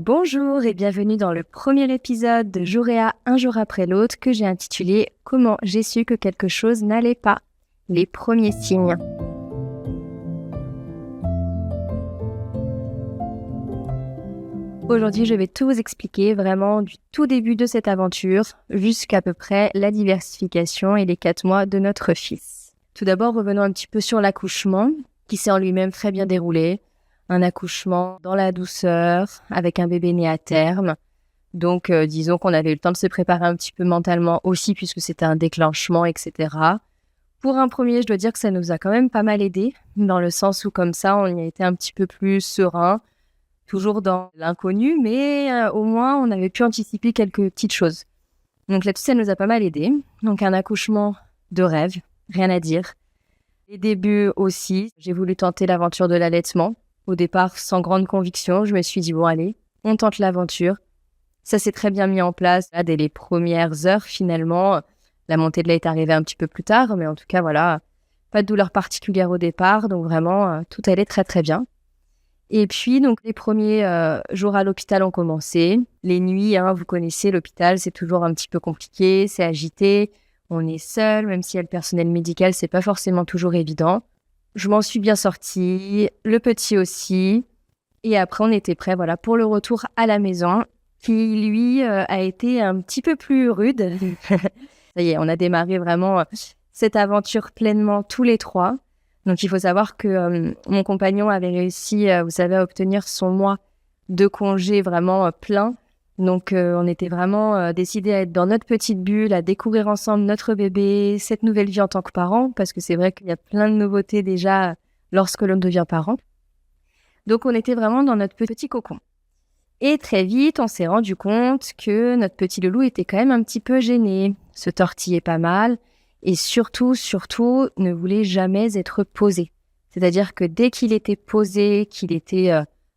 Bonjour et bienvenue dans le premier épisode de Jouréa un jour après l'autre que j'ai intitulé « Comment j'ai su que quelque chose n'allait pas ? Les premiers signes ». Aujourd'hui, je vais tout vous expliquer vraiment du tout début de cette aventure jusqu'à peu près la diversification et les 4 mois de notre fils. Tout d'abord, revenons un petit peu sur l'accouchement qui s'est en lui-même très bien déroulé. Un accouchement dans la douceur, avec un bébé né à terme. Donc, disons qu'on avait eu le temps de se préparer un petit peu mentalement aussi, puisque c'était un déclenchement, etc. Pour un premier, je dois dire que ça nous a quand même pas mal aidé, dans le sens où, comme ça, on y a été un petit peu plus serein, toujours dans l'inconnu, mais au moins, on avait pu anticiper quelques petites choses. Donc là-dessus, ça nous a pas mal aidé. Donc, un accouchement de rêve, rien à dire. Les débuts aussi, j'ai voulu tenter l'aventure de l'allaitement. Au départ, sans grande conviction, je me suis dit, bon allez, on tente l'aventure. Ça s'est très bien mis en place. Là, dès les premières heures, finalement, la montée de lait est arrivée un petit peu plus tard, mais en tout cas, voilà, pas de douleur particulière au départ, donc vraiment, tout allait très très bien. Et puis, donc, les premiers jours à l'hôpital ont commencé. Les nuits, vous connaissez, l'hôpital, c'est toujours un petit peu compliqué, c'est agité, on est seul, même s'il y a le personnel médical, c'est pas forcément toujours évident. Je m'en suis bien sortie, le petit aussi. Et après, on était prêts pour le retour à la maison, qui, lui, a été un petit peu plus rude. Ça y est, on a démarré vraiment cette aventure pleinement tous les 3. Donc, il faut savoir que mon compagnon avait réussi, vous savez, à obtenir son mois de congé vraiment plein. Donc, on était vraiment décidés à être dans notre petite bulle, à découvrir ensemble notre bébé, cette nouvelle vie en tant que parent, parce que c'est vrai qu'il y a plein de nouveautés déjà lorsque l'on devient parent. Donc, on était vraiment dans notre petit cocon. Et très vite, on s'est rendu compte que notre petit loulou était quand même un petit peu gêné, se tortillait pas mal, et surtout, ne voulait jamais être posé. C'est-à-dire que dès qu'il était posé, qu'il était...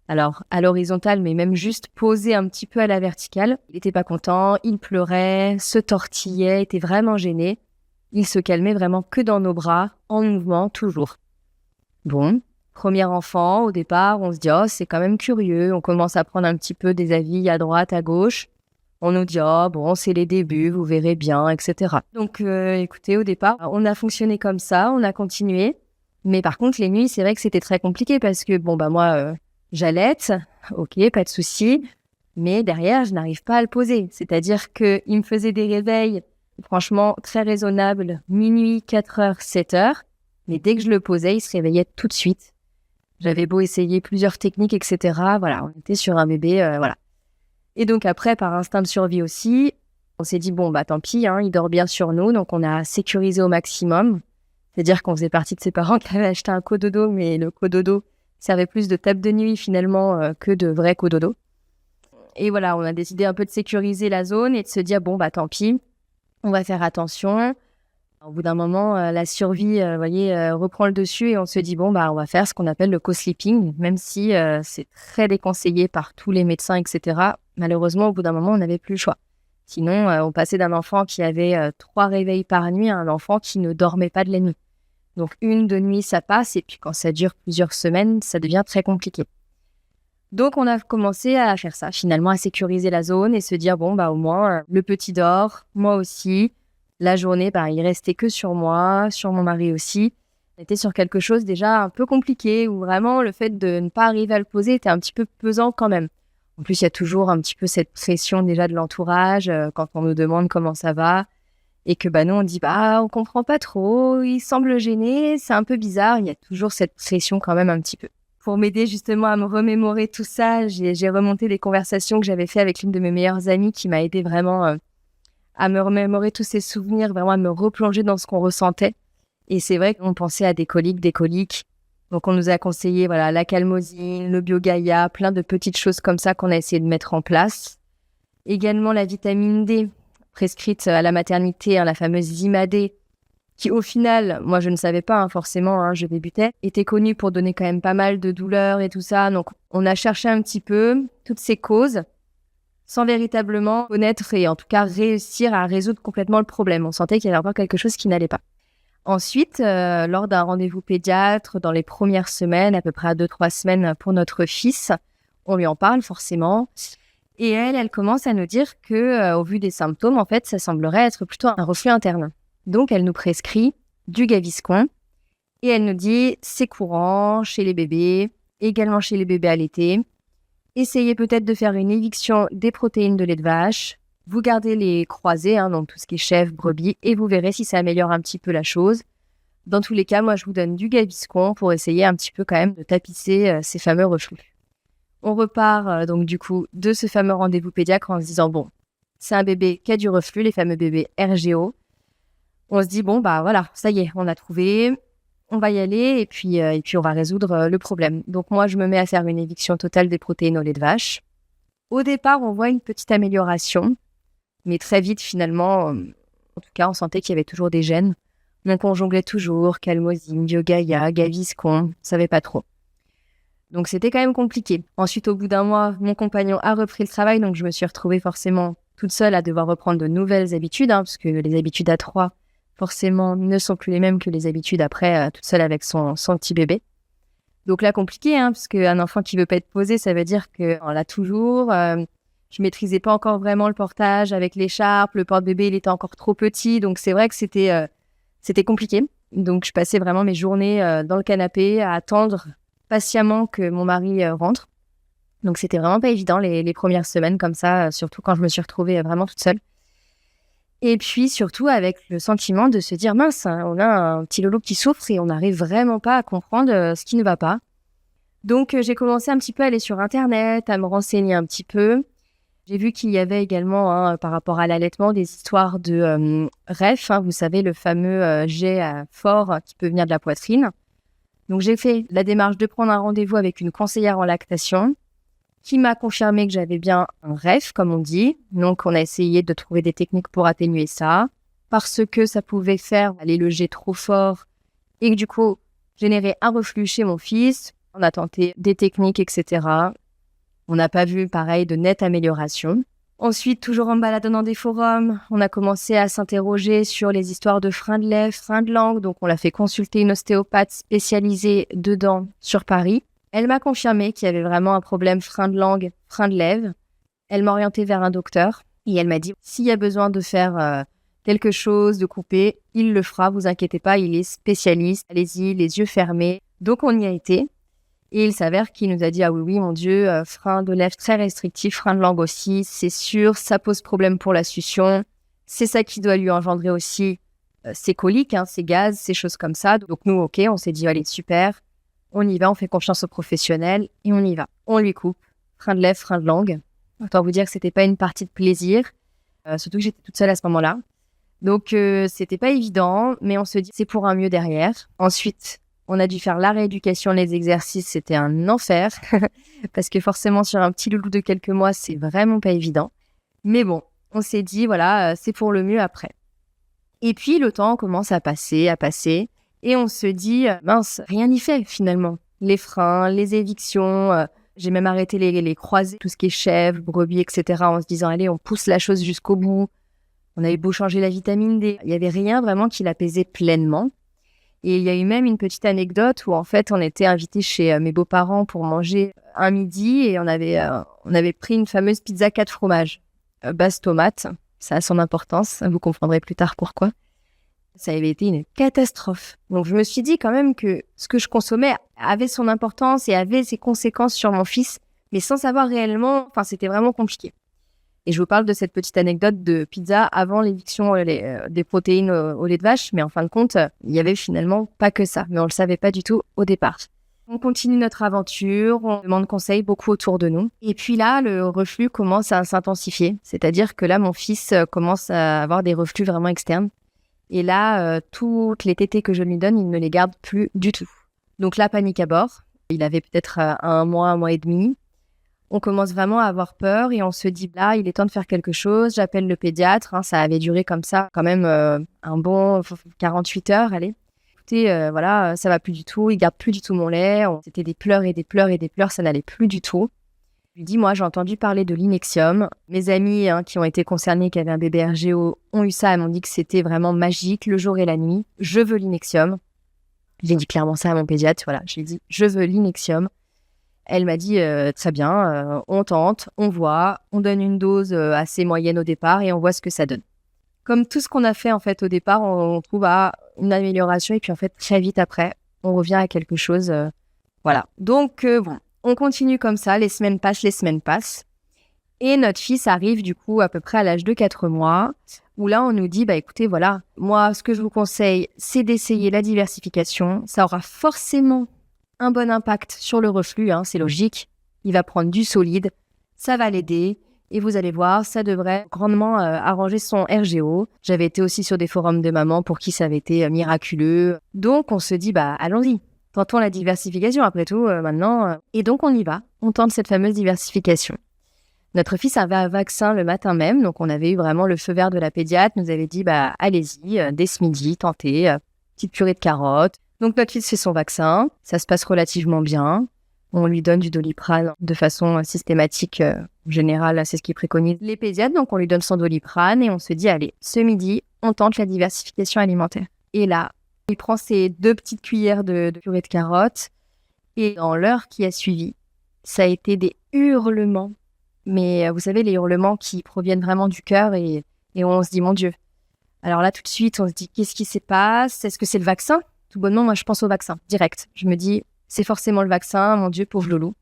alors, à l'horizontale, mais même juste posé un petit peu à la verticale. Il n'était pas content, il pleurait, se tortillait, était vraiment gêné. Il se calmait vraiment que dans nos bras, en mouvement, toujours. Bon, premier enfant, au départ, on se dit « Oh, c'est quand même curieux ». On commence à prendre un petit peu des avis à droite, à gauche. On nous dit « Oh, bon, c'est les débuts, vous verrez bien, etc. » Donc, écoutez, au départ, on a fonctionné comme ça, on a continué. Mais par contre, les nuits, c'est vrai que c'était très compliqué parce que, moi... J'allaite, ok, pas de souci, mais derrière, je n'arrive pas à le poser. C'est-à-dire qu'il me faisait des réveils, franchement, très raisonnables, minuit, 4h, 7h, mais dès que je le posais, il se réveillait tout de suite. J'avais beau essayer plusieurs techniques, etc. Voilà, on était sur un bébé, voilà. Et donc après, par instinct de survie aussi, on s'est dit, tant pis, il dort bien sur nous, donc on a sécurisé au maximum. C'est-à-dire qu'on faisait partie de ces parents qui avaient acheté un cododo, mais le cododo servait plus de table de nuit finalement que de vrai cododo. Et voilà, on a décidé un peu de sécuriser la zone et de se dire tant pis, on va faire attention. Au bout d'un moment, la survie, reprend le dessus et on se dit on va faire ce qu'on appelle le co-sleeping, même si c'est très déconseillé par tous les médecins, etc. Malheureusement, au bout d'un moment, on n'avait plus le choix. Sinon, on passait d'un enfant qui avait 3 réveils par nuit à un enfant qui ne dormait pas de la nuit. Donc, 1-2 nuits, ça passe. Et puis, quand ça dure plusieurs semaines, ça devient très compliqué. Donc, on a commencé à faire ça, finalement, à sécuriser la zone et se dire, au moins, le petit dort, moi aussi. La journée, il restait que sur moi, sur mon mari aussi. On était sur quelque chose déjà un peu compliqué, où vraiment, le fait de ne pas arriver à le poser était un petit peu pesant quand même. En plus, il y a toujours un petit peu cette pression déjà de l'entourage, quand on nous demande comment ça va. Et que nous, on dit, on comprend pas trop, il semble gêné, c'est un peu bizarre. Il y a toujours cette pression quand même un petit peu. Pour m'aider justement à me remémorer tout ça, j'ai remonté des conversations que j'avais fait avec l'une de mes meilleures amies qui m'a aidé vraiment à me remémorer tous ces souvenirs, vraiment à me replonger dans ce qu'on ressentait. Et c'est vrai qu'on pensait à des coliques. Donc, on nous a conseillé la calmosine, le Biogaia, plein de petites choses comme ça qu'on a essayé de mettre en place. Également la vitamine D, prescrite à la maternité, la fameuse Zimadé, qui au final, moi je ne savais pas forcément, je débutais, était connue pour donner quand même pas mal de douleurs et tout ça. Donc on a cherché un petit peu toutes ces causes sans véritablement connaître et en tout cas réussir à résoudre complètement le problème. On sentait qu'il y avait encore quelque chose qui n'allait pas. Ensuite, lors d'un rendez-vous pédiatre, dans les premières semaines, à peu près à 2-3 semaines pour notre fils, On lui en parle forcément. Et elle commence à nous dire que, au vu des symptômes, en fait, ça semblerait être plutôt un reflux interne. Donc, elle nous prescrit du Gaviscon et elle nous dit c'est courant chez les bébés, également chez les bébés allaités. Essayez peut-être de faire une éviction des protéines de lait de vache. Vous gardez les croisés, donc tout ce qui est chèvre, brebis, et vous verrez si ça améliore un petit peu la chose. Dans tous les cas, moi, je vous donne du Gaviscon pour essayer un petit peu quand même de tapisser ces fameux reflux. On repart donc du coup de ce fameux rendez-vous pédiatre en se disant bon, c'est un bébé qui a du reflux, les fameux bébés RGO. On se dit bon bah voilà, ça y est, on a trouvé, on va y aller et puis on va résoudre le problème. Donc moi je me mets à faire une éviction totale des protéines au lait de vache. Au départ, on voit une petite amélioration, mais très vite finalement, en tout cas, on sentait qu'il y avait toujours des gènes. Donc on jonglait toujours, Calmosine, Biogaia, Gaviscon, on ne savait pas trop. Donc c'était quand même compliqué. Ensuite, au bout d'un mois, mon compagnon a repris le travail, donc je me suis retrouvée forcément toute seule à devoir reprendre de nouvelles habitudes, parce que les habitudes à 3, forcément, ne sont plus les mêmes que les habitudes après, toute seule avec son petit bébé. Donc là, compliqué, parce qu'un enfant qui veut pas être posé, ça veut dire qu'on l'a toujours. Je maîtrisais pas encore vraiment le portage avec l'écharpe, le porte-bébé, il était encore trop petit, donc c'est vrai que c'était compliqué. Donc je passais vraiment mes journées dans le canapé à attendre patiemment que mon mari rentre. Donc c'était vraiment pas évident les premières semaines comme ça, surtout quand je me suis retrouvée vraiment toute seule. Et puis surtout avec le sentiment de se dire mince, on a un petit loulou qui souffre et on n'arrive vraiment pas à comprendre ce qui ne va pas. Donc j'ai commencé un petit peu à aller sur internet, à me renseigner un petit peu. J'ai vu qu'il y avait également par rapport à l'allaitement des histoires de REF, vous savez le fameux jet fort qui peut venir de la poitrine. Donc j'ai fait la démarche de prendre un rendez-vous avec une conseillère en lactation qui m'a confirmé que j'avais bien un REF, comme on dit. Donc on a essayé de trouver des techniques pour atténuer ça, parce que ça pouvait faire aller le jet trop fort et que du coup générer un reflux chez mon fils. On a tenté des techniques, etc. On n'a pas vu, pareil, de nette amélioration. Ensuite, toujours en baladant dans des forums, on a commencé à s'interroger sur les histoires de freins de lèvres, freins de langue. Donc, on l'a fait consulter une ostéopathe spécialisée dedans sur Paris. Elle m'a confirmé qu'il y avait vraiment un problème frein de langue, frein de lèvres. Elle m'a orientée vers un docteur et elle m'a dit s'il y a besoin de faire quelque chose, de couper, il le fera, vous inquiétez pas, il est spécialiste. Allez-y, les yeux fermés. Donc, on y a été. Et il s'avère qu'il nous a dit « Ah oui, mon Dieu, frein de lèvres très restrictif, frein de langue aussi, c'est sûr, ça pose problème pour la succion. C'est ça qui doit lui engendrer aussi ses coliques, ses gaz, ces choses comme ça. » Donc nous, ok, on s'est dit « Allez, super, on y va, on fait confiance aux professionnels et on y va. » On lui coupe, frein de lèvres, frein de langue. Autant vous dire que c'était pas une partie de plaisir, surtout que j'étais toute seule à ce moment-là. Donc c'était pas évident, mais on se dit « C'est pour un mieux derrière. » Ensuite, on a dû faire la rééducation, les exercices, c'était un enfer. Parce que forcément, sur un petit loulou de quelques mois, c'est vraiment pas évident. Mais bon, on s'est dit, voilà, c'est pour le mieux après. Et puis, le temps commence à passer. Et on se dit, mince, rien n'y fait finalement. Les freins, les évictions, j'ai même arrêté les croisés, tout ce qui est chèvre, brebis, etc. En se disant, allez, on pousse la chose jusqu'au bout. On avait beau changer la vitamine D. Il n'y avait rien vraiment qui l'apaisait pleinement. Et il y a eu même une petite anecdote où en fait on était invités chez mes beaux-parents pour manger un midi et on avait pris une fameuse pizza 4 fromages, base tomate. Ça a son importance, vous comprendrez plus tard pourquoi. Ça avait été une catastrophe. Donc je me suis dit quand même que ce que je consommais avait son importance et avait ses conséquences sur mon fils, mais sans savoir réellement, c'était vraiment compliqué. Et je vous parle de cette petite anecdote de pizza avant l'éviction des protéines au lait de vache. Mais en fin de compte, il y avait finalement pas que ça. Mais on le savait pas du tout au départ. On continue notre aventure, on demande conseil beaucoup autour de nous. Et puis là, le reflux commence à s'intensifier. C'est-à-dire que là, mon fils commence à avoir des reflux vraiment externes. Et là, toutes les tétées que je lui donne, il ne les garde plus du tout. Donc là, panique à bord. Il avait peut-être un mois et demi. On commence vraiment à avoir peur et on se dit là, il est temps de faire quelque chose. J'appelle le pédiatre. Ça avait duré comme ça quand même un bon 48 heures. Allez, écoutez, voilà, ça va plus du tout. Il garde plus du tout mon lait. C'était des pleurs et des pleurs et des pleurs. Ça n'allait plus du tout. Je lui dis, moi, j'ai entendu parler de l'Inexium. Mes amis qui ont été concernés, qui avaient un bébé RGO, ont eu ça. Elles m'ont dit que c'était vraiment magique le jour et la nuit. Je veux l'Inexium. J'ai dit clairement ça à mon pédiatre. Voilà, je lui ai dit, je veux l'Inexium. Elle m'a dit très bien, on tente, on voit, on donne une dose assez moyenne au départ et on voit ce que ça donne. Comme tout ce qu'on a fait en fait au départ, on trouve une amélioration et puis en fait très vite après, on revient à quelque chose. Voilà. Donc bon, on continue comme ça, les semaines passent. Et notre fils arrive du coup à peu près à l'âge de 4 mois, où là on nous dit, écoutez, voilà, moi ce que je vous conseille, c'est d'essayer la diversification. Ça aura forcément un bon impact sur le reflux, c'est logique. Il va prendre du solide, ça va l'aider. Et vous allez voir, ça devrait grandement arranger son RGO. J'avais été aussi sur des forums de mamans pour qui ça avait été miraculeux. Donc on se dit, allons-y. Tentons la diversification après tout maintenant. Et donc on y va, on tente cette fameuse diversification. Notre fils avait un vaccin le matin même, donc on avait eu vraiment le feu vert de la pédiatre, nous avait dit allez-y, dès ce midi, tentez, petite purée de carottes. Donc notre fils fait son vaccin, ça se passe relativement bien. On lui donne du Doliprane de façon systématique, en général, c'est ce qu'ils préconisent les pédiatres, donc on lui donne son Doliprane et on se dit allez, ce midi, on tente la diversification alimentaire. Et là, il prend ses 2 petites cuillères de purée de carottes et dans l'heure qui a suivi, ça a été des hurlements. Mais vous savez, les hurlements qui proviennent vraiment du cœur et on se dit, mon Dieu. Alors là, tout de suite, on se dit, qu'est-ce qui se passe? Est-ce que c'est le vaccin? Tout bonnement, moi, je pense au vaccin, direct. Je me dis, c'est forcément le vaccin, mon Dieu, pauvre loulou.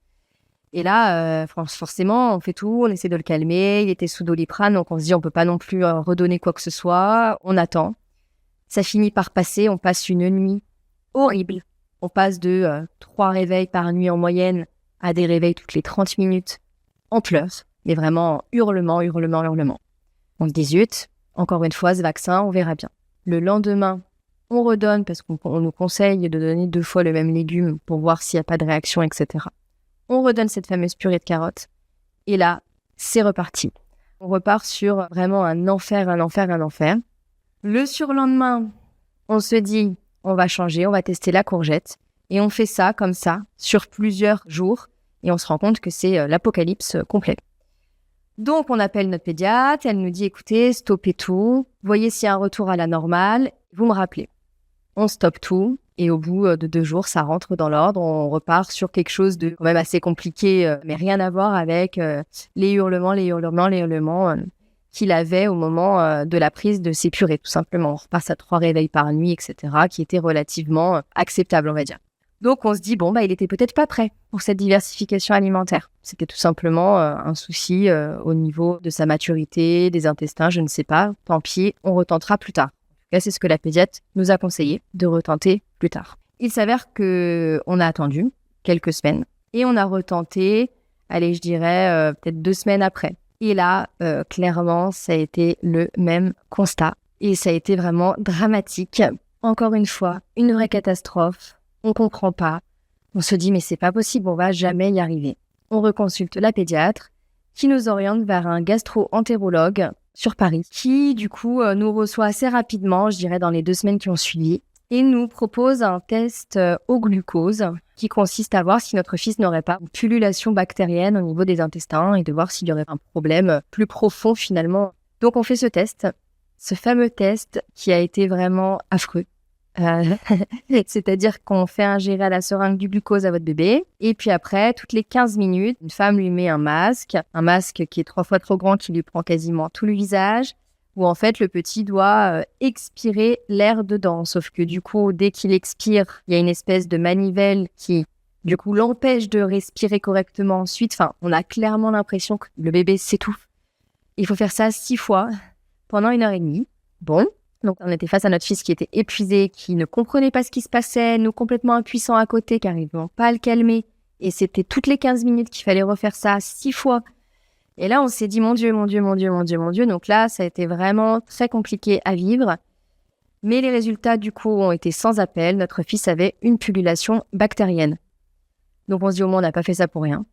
Et là, forcément, on fait tout, on essaie de le calmer. Il était sous Doliprane, donc on se dit, on peut pas non plus redonner quoi que ce soit. On attend. Ça finit par passer, on passe une nuit horrible. On passe de 3 réveils par nuit en moyenne à des réveils toutes les 30 minutes. En pleurs, mais vraiment hurlement. On se dit zut, encore une fois, ce vaccin, on verra bien. Le lendemain, on redonne parce qu'on nous conseille de donner 2 fois le même légume pour voir s'il n'y a pas de réaction, etc. On redonne cette fameuse purée de carottes. Et là, c'est reparti. On repart sur vraiment un enfer. Le surlendemain, on se dit, on va changer, on va tester la courgette. Et on fait ça comme ça sur plusieurs jours. Et on se rend compte que c'est l'apocalypse complet. Donc, on appelle notre pédiatre. Elle nous dit, écoutez, stoppez tout. Voyez s'il y a un retour à la normale. Vous me rappelez. On stoppe tout. Et au bout de 2 jours, ça rentre dans l'ordre. On repart sur quelque chose de quand même assez compliqué, mais rien à voir avec les hurlements qu'il avait au moment de la prise de ses purées, tout simplement. On repasse à 3 réveils par nuit, etc., qui étaient relativement acceptables, on va dire. Donc, on se dit, il était peut-être pas prêt pour cette diversification alimentaire. C'était tout simplement un souci au niveau de sa maturité, des intestins, je ne sais pas. Tant pis, on retentera plus tard. En tout cas, c'est ce que la pédiatre nous a conseillé de retenter plus tard. Il s'avère qu'on a attendu quelques semaines et on a retenté, je dirais, peut-être 2 semaines après. Et là, clairement, ça a été le même constat. Et ça a été vraiment dramatique. Encore une fois, une vraie catastrophe. On comprend pas. On se dit, mais c'est pas possible, on va jamais y arriver. On reconsulte la pédiatre qui nous oriente vers un gastro-entérologue sur Paris qui, du coup, nous reçoit assez rapidement, je dirais dans les 2 semaines qui ont suivi, et nous propose un test au glucose qui consiste à voir si notre fils n'aurait pas une pullulation bactérienne au niveau des intestins et de voir s'il y aurait un problème plus profond finalement. Donc on fait ce fameux test qui a été vraiment affreux. C'est-à-dire qu'on fait ingérer à la seringue du glucose à votre bébé et puis après, toutes les 15 minutes, une femme lui met un masque qui est 3 fois trop grand, qui lui prend quasiment tout le visage, où en fait le petit doit expirer l'air dedans, sauf que du coup, dès qu'il expire, il y a une espèce de manivelle qui du coup l'empêche de respirer correctement ensuite. Enfin, on a clairement l'impression que le bébé s'étouffe. Il faut faire ça 6 fois pendant 1h30. Bon. Donc, on était face à notre fils qui était épuisé, qui ne comprenait pas ce qui se passait, nous complètement impuissants à côté, car ils ne vont pas le calmer. Et c'était toutes les 15 minutes qu'il fallait refaire ça 6 fois. Et là, on s'est dit, mon Dieu. Donc là, ça a été vraiment très compliqué à vivre. Mais les résultats, du coup, ont été sans appel. Notre fils avait une pullulation bactérienne. Donc, on se dit, au moins, on n'a pas fait ça pour rien.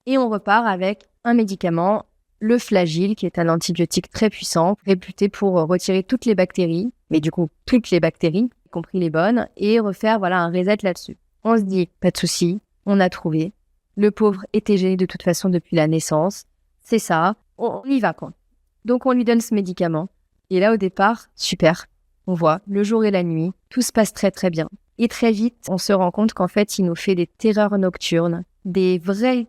Et on repart avec un médicament, le Flagyl, qui est un antibiotique très puissant, réputé pour retirer toutes les bactéries, mais du coup, toutes les bactéries, y compris les bonnes, et refaire un reset là-dessus. On se dit, pas de souci, on a trouvé. Le pauvre était gêné de toute façon depuis la naissance. C'est ça, on y va quoi. Donc, on lui donne ce médicament. Et là, au départ, super. On voit le jour et la nuit, tout se passe très très bien. Et très vite, on se rend compte qu'en fait, il nous fait des terreurs nocturnes. des vraies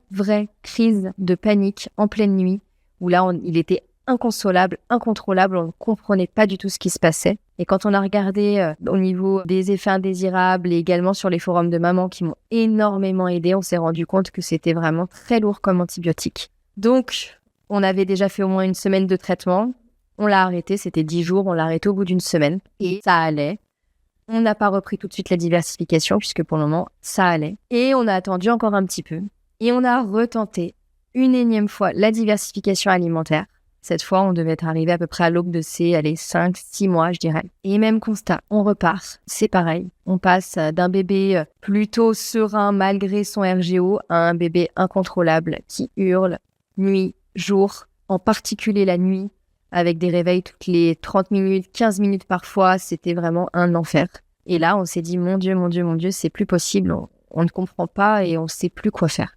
crises de panique en pleine nuit, où là, il était inconsolable, incontrôlable, on ne comprenait pas du tout ce qui se passait. Et quand on a regardé au niveau des effets indésirables et également sur les forums de mamans qui m'ont énormément aidé, on s'est rendu compte que c'était vraiment très lourd comme antibiotique. Donc, on avait déjà fait au moins une semaine de traitement. On l'a arrêté, c'était 10 jours, on l'a arrêté au bout d'une semaine. Et ça allait. On n'a pas repris tout de suite la diversification puisque pour le moment, ça allait. Et on a attendu encore un petit peu. Et on a retenté une énième fois la diversification alimentaire. Cette fois, on devait être arrivé à peu près à l'aube de ces 5-6 mois, je dirais. Et même constat, on repart. C'est pareil. On passe d'un bébé plutôt serein malgré son RGO à un bébé incontrôlable qui hurle nuit, jour, en particulier la nuit, avec des réveils toutes les 30 minutes, 15 minutes parfois. C'était vraiment un enfer. Et là, on s'est dit, mon Dieu, c'est plus possible. On ne comprend pas et on ne sait plus quoi faire.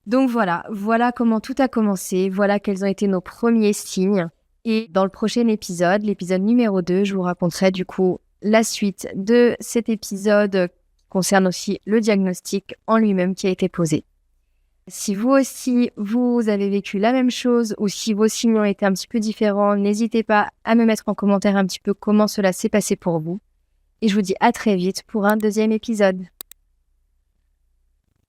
Donc voilà comment tout a commencé, voilà quels ont été nos premiers signes. Et dans le prochain épisode, l'épisode numéro 2, je vous raconterai du coup la suite de cet épisode qui concerne aussi le diagnostic en lui-même qui a été posé. Si vous aussi, vous avez vécu la même chose ou si vos signes ont été un petit peu différents, n'hésitez pas à me mettre en commentaire un petit peu comment cela s'est passé pour vous. Et je vous dis à très vite pour un deuxième épisode.